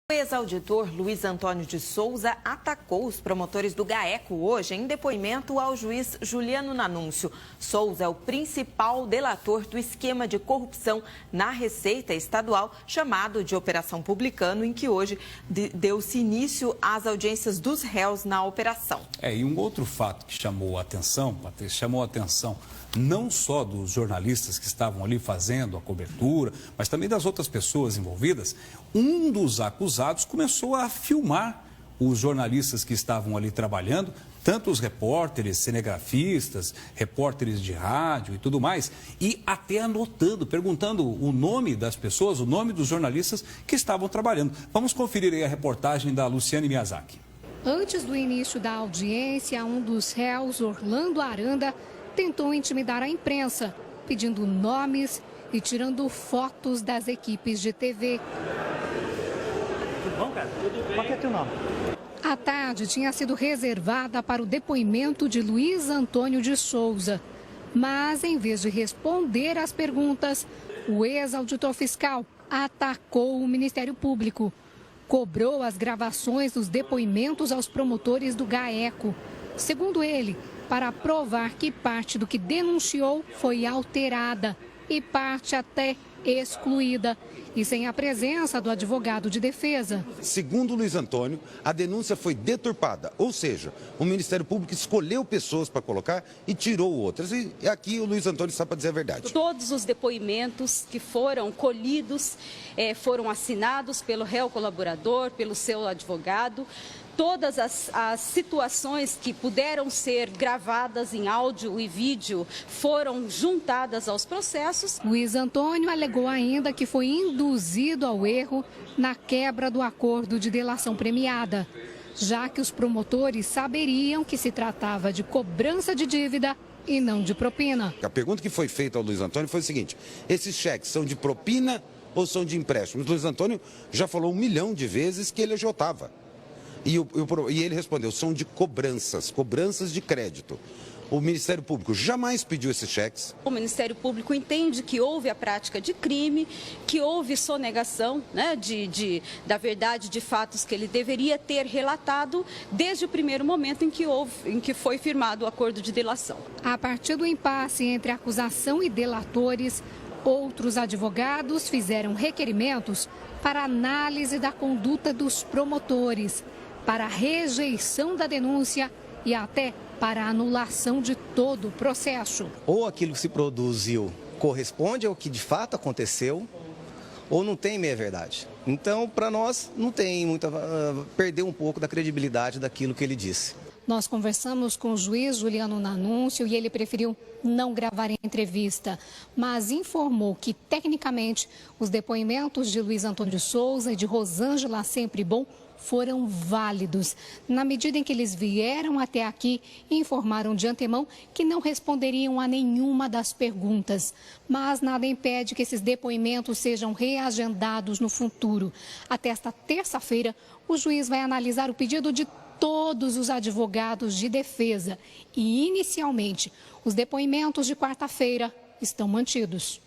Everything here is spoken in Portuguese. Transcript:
O ex-auditor Luiz Antônio de Souza atacou os promotores do GAECO hoje em depoimento ao juiz Juliano Nanúncio. Souza é o principal delator do esquema de corrupção na Receita Estadual, chamado de Operação Publicano, em que hoje deu-se início às audiências dos réus na operação. E um outro fato que chamou a atenção, Patrícia, chamou a atenção não só dos jornalistas que estavam ali fazendo a cobertura, mas também das outras pessoas envolvidas. Um dos acusados começou a filmar os jornalistas que estavam ali trabalhando, tanto os repórteres, cinegrafistas, repórteres de rádio e tudo mais, e até anotando, perguntando o nome das pessoas, o nome dos jornalistas que estavam trabalhando. Vamos conferir aí a reportagem da Luciane Miyazaki. Antes do início da audiência, um dos réus, Orlando Aranda, tentou intimidar a imprensa, pedindo nomes e tirando fotos das equipes de TV. Tudo bom, cara? Tudo bem. Qual que é teu nome? A tarde tinha sido reservada para o depoimento de Luiz Antônio de Souza. Mas, em vez de responder às perguntas, o ex-auditor fiscal atacou o Ministério Público. Cobrou as gravações dos depoimentos aos promotores do GAECO. Segundo ele, para provar que parte do que denunciou foi alterada e parte até excluída, e sem a presença do advogado de defesa. Segundo Luiz Antônio, a denúncia foi deturpada, ou seja, o Ministério Público escolheu pessoas para colocar e tirou outras. E aqui o Luiz Antônio está para dizer a verdade. Todos os depoimentos que foram colhidos foram assinados pelo réu colaborador, pelo seu advogado. Todas as situações que puderam ser gravadas em áudio e vídeo foram juntadas aos processos. Luiz Antônio alegou ainda que foi induzido ao erro na quebra do acordo de delação premiada, já que os promotores saberiam que se tratava de cobrança de dívida e não de propina. A pergunta que foi feita ao Luiz Antônio foi o seguinte: esses cheques são de propina ou são de empréstimos? O Luiz Antônio já falou 1 milhão de vezes que ele agiotava. E ele respondeu, são de cobranças de crédito. O Ministério Público jamais pediu esses cheques. O Ministério Público entende que houve a prática de crime, que houve sonegação, né, da verdade de fatos que ele deveria ter relatado desde o primeiro momento em que foi firmado o acordo de delação. A partir do impasse entre acusação e delatores, outros advogados fizeram requerimentos para análise da conduta dos promotores, para a rejeição da denúncia e até para a anulação de todo o processo. Ou aquilo que se produziu corresponde ao que de fato aconteceu, ou não tem meia-verdade. Então, para nós, não tem muita... perdeu um pouco da credibilidade daquilo que ele disse. Nós conversamos com o juiz Juliano Nanúncio e ele preferiu não gravar a entrevista, mas informou que, tecnicamente, os depoimentos de Luiz Antônio de Souza e de Rosângela Sempre Bom foram válidos, na medida em que eles vieram até aqui e informaram de antemão que não responderiam a nenhuma das perguntas. Mas nada impede que esses depoimentos sejam reagendados no futuro. Até esta terça-feira, o juiz vai analisar o pedido de todos os advogados de defesa e, inicialmente, os depoimentos de quarta-feira estão mantidos.